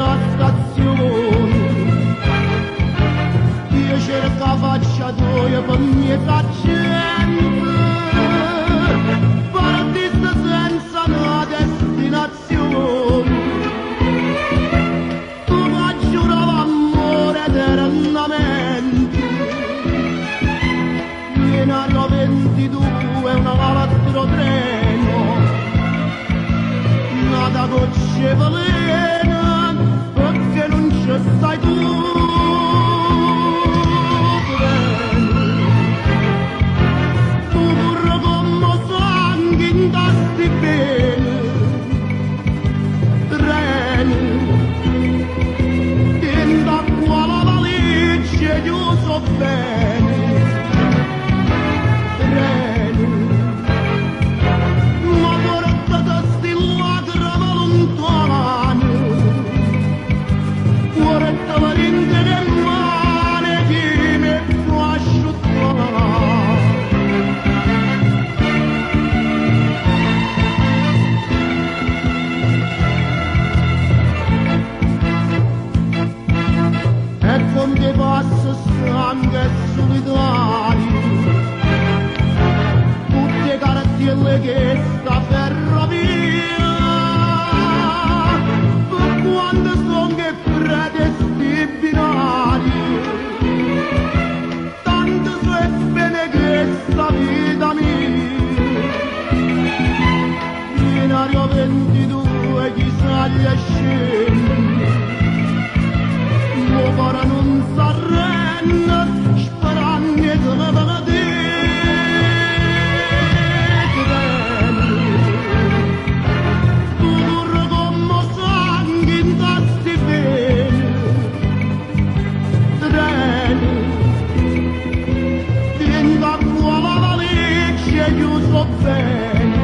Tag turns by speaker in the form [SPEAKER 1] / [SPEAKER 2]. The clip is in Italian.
[SPEAKER 1] la stazione, io cerco faccia gioia per mieta gente, partita senza una destinazione, tu mi giurava amore eternamente, binario 22 un altro treno, nata gocce velena, perché non ci stai tu. Tu pure come sangue in tasti bene, treni, in da qua la valigia io so bene, treni, ma portate sti lacrime lontane, portate la rinde che male che mi fa asciuttare. E con te passa sangue solitario, tutte cartelle che sta ferrovia, per quando son che prede sti binari, tanto è bene che sta vita mia, binario 22 chi sale e scende, il cuore non s'arrende, sperando che la vedete. Tu pure come sangue in tasti bene, treni, diventa qua la valigia io so bene.